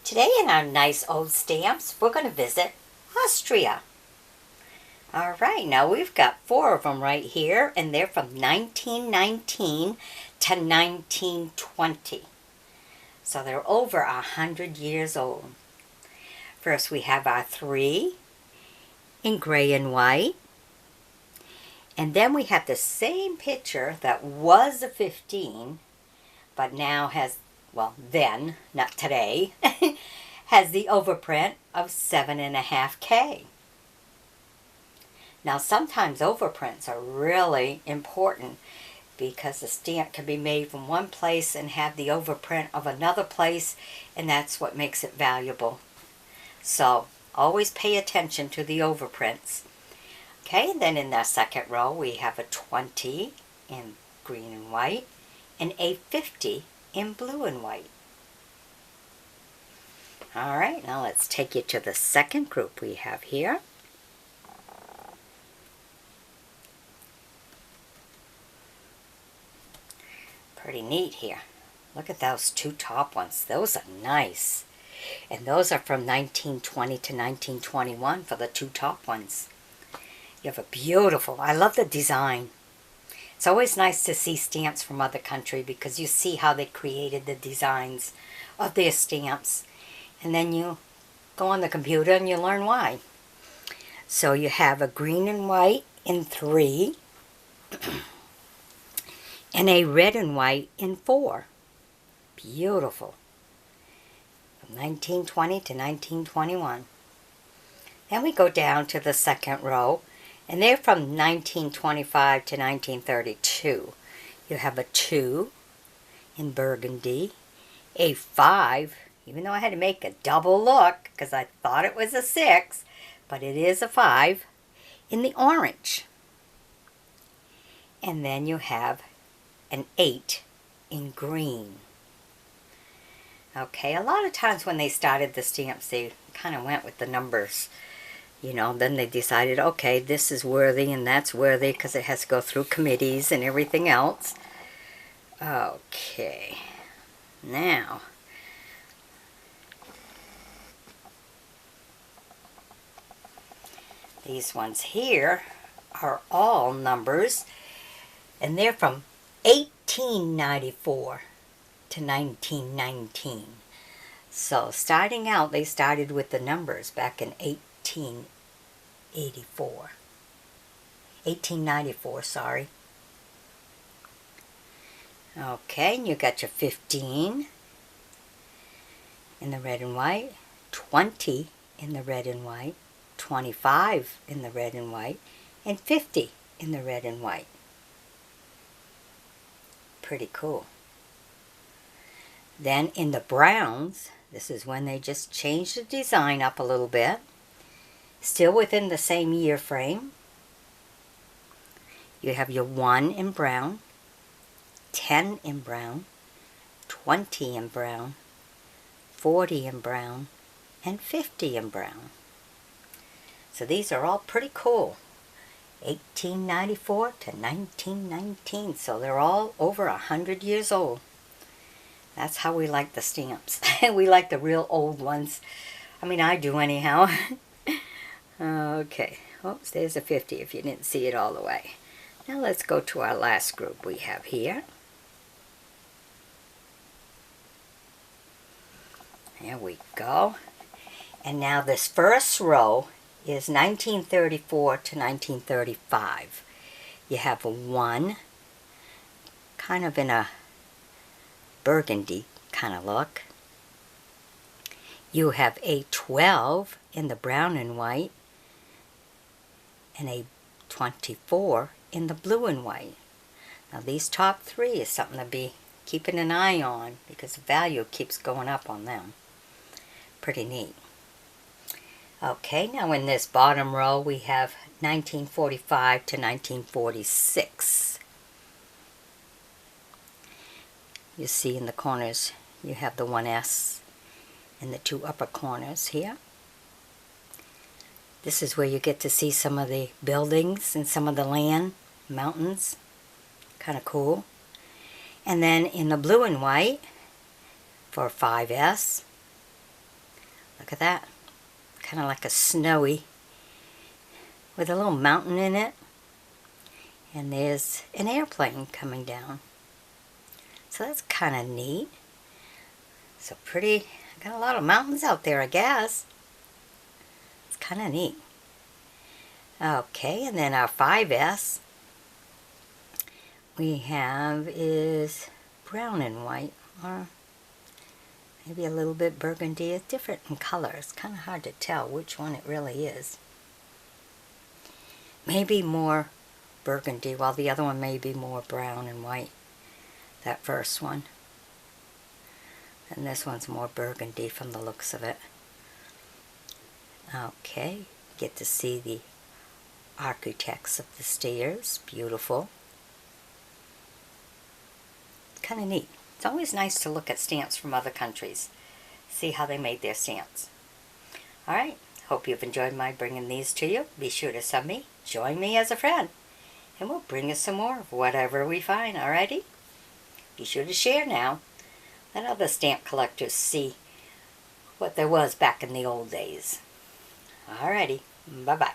Today in our nice old stamps, we're going to visit Austria. All right, now we've got 4 of them right here, and they're from 1919 to 1920. So they're over 100 years old. First we have our 3 in gray and white. And then we have the same picture that was a 15, but now has, well then, not today, has the overprint of 7.5K. Now sometimes overprints are really important because the stamp can be made from one place and have the overprint of another place, and that's what makes it valuable. So always pay attention to the overprints. Okay, then in the second row we have a 20 in green and white and a 50 in blue and white. All right, now let's take you to the second group we have here. Pretty neat here. Look at those 2 top ones. Those are nice. And those are from 1920 to 1921 for the 2 top ones. You have a beautiful, I love the design. It's always nice to see stamps from other country because you see how they created the designs of their stamps. And then you go on the computer and you learn why. So you have a green and white in 3. And a red and white in 4. Beautiful. From 1920 to 1921. Then we go down to the second row, and they're from 1925 to 1932. You have a 2 in burgundy, a 5, even though I had to make a double look because I thought it was a 6, but it is a 5, in the orange. And then you have an 8 in green. Okay, a lot of times when they started the stamps, they kind of went with the numbers. You know, then they decided, okay, this is worthy and that's worthy because it has to go through committees and everything else. Okay, now, these ones here are all numbers, and they're from 1894 to 1919. So starting out, they started with the numbers back in 1894, sorry. Okay, and you got your 15 in the red and white, 20 in the red and white, 25 in the red and white, and 50 in the red and white. Pretty cool. Then in the browns, this is when they just changed the design up a little bit. Still within the same year frame. You have your 1 in brown, 10 in brown, 20 in brown, 40 in brown, and 50 in brown. So these are all pretty cool. 1894 to 1919, so they're all over 100 years old. That's how we like the stamps. We like the real old ones. I mean, I do anyhow. Okay, oops, there's a 50 if you didn't see it all the way. Now let's go to our last group we have here. There we go. And now this first row is 1934 to 1935. You have a 1, kind of in a burgundy kind of look. You have a 12 in the brown and white, and a 24 in the blue and white. Now these top 3 is something to be keeping an eye on because the value keeps going up on them. Pretty neat. Okay, now in this bottom row we have 1945 to 1946. You see in the corners you have the 1S in the 2 upper corners here. This is where you get to see some of the buildings and some of the land, mountains. Kind of cool. And then in the blue and white for 5S, Look at that. Kind of like a snowy, with a little mountain in it. And there's an airplane coming down. So that's kind of neat. So pretty, got a lot of mountains out there, I guess. It's kind of neat. Okay, and then our 5S we have is brown and white, or maybe a little bit burgundy. It's different in color. It's kind of hard to tell which one it really is. Maybe more burgundy, while the other one may be more brown and white. That first one. And this one's more burgundy from the looks of it. Okay, get to see the architects of the stairs. Beautiful. Kind of neat. It's always nice to look at stamps from other countries. See how they made their stamps. Alright, hope you've enjoyed my bringing these to you. Be sure to sub me, join me as a friend, and we'll bring you some more of whatever we find, alrighty? Be sure to share now. Let other stamp collectors see what there was back in the old days. Alrighty, bye-bye.